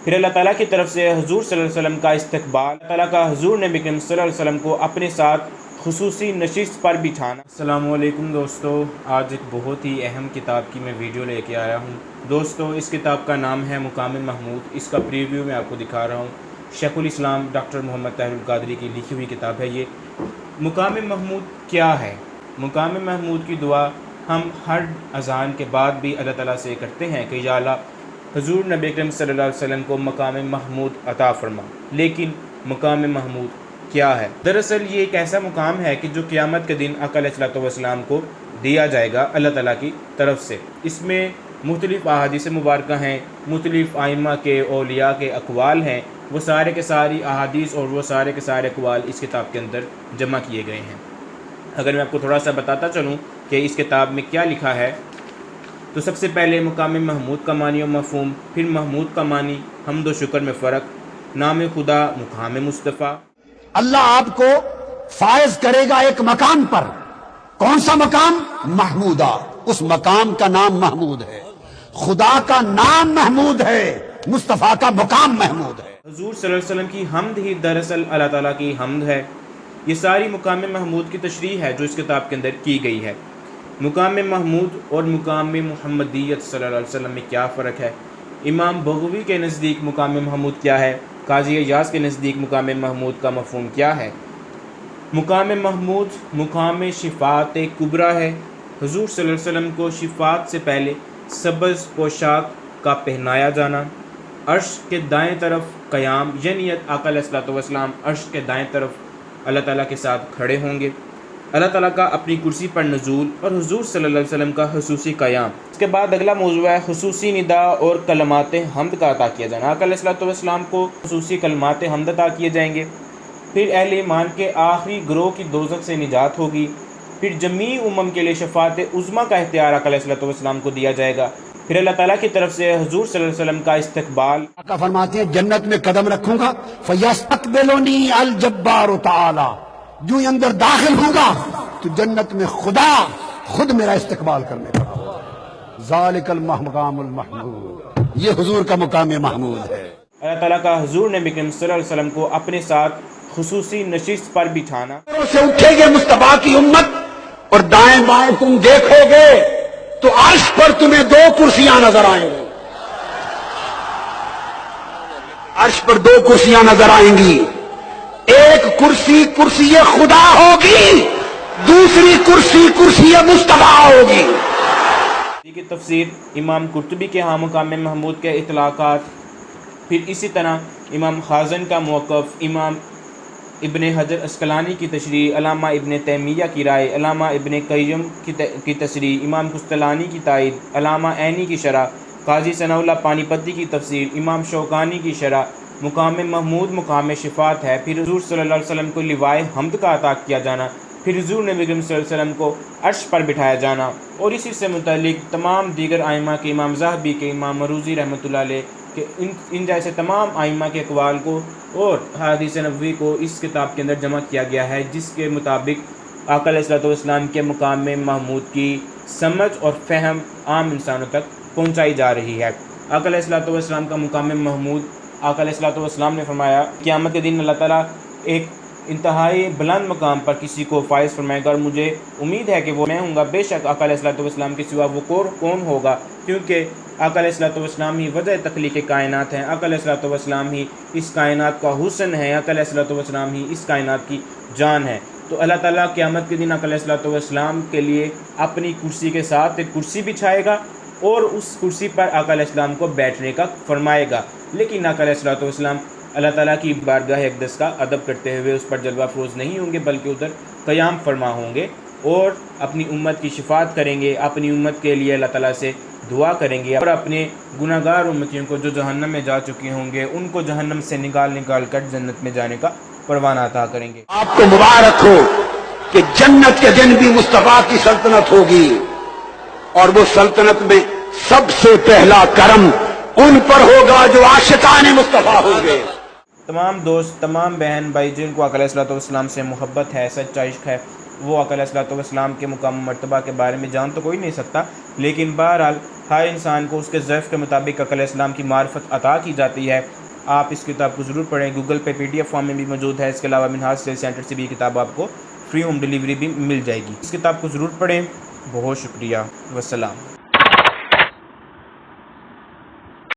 پھر اللہ تعالیٰ کی طرف سے حضور صلی اللہ علیہ وسلم کا استقبال، اللہ تعالیٰ کا حضور نبی کریم صلی اللہ علیہ وسلم کو اپنے ساتھ خصوصی نشست پر بٹھانا۔ السلام علیکم دوستو، آج ایک بہت ہی اہم کتاب کی میں ویڈیو لے کے آیا ہوں۔ دوستو اس کتاب کا نام ہے مقام محمود۔ اس کا پریویو میں آپ کو دکھا رہا ہوں۔ شیخ الاسلام ڈاکٹر محمد طاہر القادری کی لکھی ہوئی کتاب ہے یہ۔ مقام محمود کیا ہے؟ مقام محمود کی دعا ہم ہر اذان کے بعد بھی اللہ تعالیٰ سے کرتے ہیں کہ یا اللہ حضور نبی کریم صلی اللہ علیہ وسلم کو مقام محمود عطا فرما۔ لیکن مقام محمود کیا ہے؟ دراصل یہ ایک ایسا مقام ہے کہ جو قیامت کے دن آقا علیہ السلام کو دیا جائے گا اللہ تعالیٰ کی طرف سے۔ اس میں مختلف احادیث مبارکہ ہیں، مختلف ائمہ کے اولیاء کے اقوال ہیں، وہ سارے کے ساری احادیث اور وہ سارے کے سارے اقوال اس کتاب کے اندر جمع کیے گئے ہیں۔ اگر میں آپ کو تھوڑا سا بتاتا چلوں کہ اس کتاب میں کیا لکھا ہے، تو سب سے پہلے مقام محمود کا معنی و مفہوم، پھر محمود کا معنی حمد و شکر میں فرق، نام خدا مقام مصطفیٰ۔ اللہ آپ کو فائز کرے گا ایک مقام پر، کون سا مقام؟ محمودہ۔ اس مقام کا نام محمود ہے، خدا کا نام محمود ہے، مصطفیٰ کا مقام محمود ہے۔ حضور صلی اللہ علیہ وسلم کی حمد ہی دراصل اللہ تعالیٰ کی حمد ہے۔ یہ ساری مقام محمود کی تشریح ہے جو اس کتاب کے اندر کی گئی ہے۔ مقام محمود اور مقام محمدیت صلی اللہ علیہ وسلم میں کیا فرق ہے؟ امام بغوی کے نزدیک مقام محمود کیا ہے؟ قاضی ایاز کے نزدیک مقام محمود کا مفہوم کیا ہے؟ مقام محمود مقام شفاعت کبریٰ ہے۔ حضور صلی اللہ علیہ وسلم کو شفاعت سے پہلے سبز پوشاک کا پہنایا جانا، عرش کے دائیں طرف قیام، یعنی آقا علیہ السلام عرش کے دائیں طرف اللہ تعالیٰ کے ساتھ کھڑے ہوں گے، اللہ تعالیٰ کا اپنی کرسی پر نزول اور حضور صلی اللہ علیہ وسلم کا خصوصی قیام۔ اس کے بعد اگلا موضوع ہے خصوصی ندا اور کلمات حمد کا عطا کیا جانا۔ آقا علیہ السلام کو خصوصی کلمات حمد عطا کیے جائیں گے۔ پھر اہل ایمان کے آخری گروہ کی دوزخ سے نجات ہوگی۔ پھر جمیع امم کے لیے شفاعت عظمیٰ کا اختیار آقا علیہ السلام کو دیا جائے گا۔ پھر اللہ تعالیٰ کی طرف سے حضور صلی اللہ علیہ وسلم کا استقبال۔ آقا فرماتے ہیں جنت میں قدم رکھوں گا فَيَسْتَقْبِلُنِي الْجَبَّارُ تَعَالَى، جو ہی اندر داخل ہوں گا تو جنت میں خدا خود میرا استقبال کرنے لگا۔ ذالک المقام المحمود، یہ حضور کا مقام محمود ہے۔ اللہ تعالیٰ کا حضور نبی کریم صلی اللہ علیہ وسلم کو اپنے ساتھ خصوصی نشست پر بٹھانا۔ سے اٹھے گے مصطفیٰ کی امت اور دائیں بائیں تم دیکھو گے تو عرش پر تمہیں دو کرسیاں نظر آئیں گی، عرش پر دو کرسیاں نظر آئیں گی۔ ایک کرسی کرسی خدا ہوگی، دوسری کرسی کرسی مصطفیٰ ہوگی۔ کی تفسیر امام قرطبی کے ہاں مقام محمود کے اطلاقات، پھر اسی طرح امام خازن کا موقف، امام ابن حجر اسقلانی کی تشریح، علامہ ابن تیمیہ کی رائے، علامہ ابن قیم کی تصریح، امام قسطلانی کی تائید، علامہ عینی کی شرح، قاضی ثناء اللہ پانی پتی کی تفسیر، امام شوکانی کی شرح۔ مقام محمود مقام شفاعت ہے۔ پھر حضور صلی اللہ علیہ وسلم کو لوائے حمد کا عطا کیا جانا، پھر حضور نبی کریم صلی اللہ علیہ وسلم کو عرش پر بٹھایا جانا، اور اسی سے متعلق تمام دیگر ائمہ کے، امام ذہبی کے، امام مروزی رحمۃ اللہ علیہ کہ ان جیسے تمام ائمہ کے اقوال کو اور حدیث نبوی کو اس کتاب کے اندر جمع کیا گیا ہے، جس کے مطابق آقا علیہ السلام کے مقام محمود کی سمجھ اور فہم عام انسانوں تک پہنچائی جا رہی ہے۔ آقا علیہ السلام کا مقام محمود، آقا علیہ السلام نے فرمایا قیامت کے دن اللہ تعالیٰ ایک انتہائی بلند مقام پر کسی کو فائز فرمائے گا، اور مجھے امید ہے کہ وہ میں ہوں گا۔ بے شک آقا علیہ السلام کے سوا وہ کون ہوگا، کیونکہ آقا علیہ السلام ہی وجہ تخلیق کائنات ہیں، آقا علیہ السلام ہی اس کائنات کا حسن ہے، آقا علیہ السلام ہی اس کائنات کی جان ہے۔ تو اللہ تعالیٰ قیامت کے دن آقا علیہ السلام کے لیے اپنی کرسی کے ساتھ ایک کرسی بچھائے گا اور اس کرسی پر آقا علیہ السلام کو بیٹھنے کا فرمائے گا۔ لیکن آقا علیہ السلام اللہ تعالیٰ کی بارگاہ اقدس کا ادب کرتے ہوئے اس پر جلوہ افروز نہیں ہوں گے، بلکہ ادھر قیام فرما ہوں گے اور اپنی امت کی شفاعت کریں گے، اپنی امت کے لیے اللہ تعالیٰ سے دعا کریں گے، اور اپنے گناہ گار امتیوں کو جو جہنم میں جا چکے ہوں گے ان کو جہنم سے نکال کر جنت میں جانے کا پروانہ عطا کریں گے۔ آپ کو مبارک ہو کہ جنت کے دن بھی مصطفیٰ کی سلطنت ہوگی، اور وہ سلطنت میں سب سے پہلا کرم ان پر ہوگا جو عاشقان مصطفیٰ ہوں گے۔ تمام دوست، تمام بہن بھائی جن کو آقا علیہ السلام سے محبت ہے، سچا عشق ہے، وہ آقا علیہ الصلوۃ والسلام کے مقام و مرتبہ کے بارے میں جان تو کوئی نہیں سکتا، لیکن بہرحال ہر انسان کو اس کے ضعف کے مطابق آقا علیہ السلام کی معرفت عطا کی جاتی ہے۔ آپ اس کتاب کو ضرور پڑھیں، گوگل پہ PDF فارم میں بھی موجود ہے، اس کے علاوہ منہاج سیل سینٹر سے بھی یہ کتاب آپ کو فری ہوم ڈیلیوری بھی مل جائے گی۔ اس کتاب کو ضرور پڑھیں۔ بہت شکریہ، والسلام۔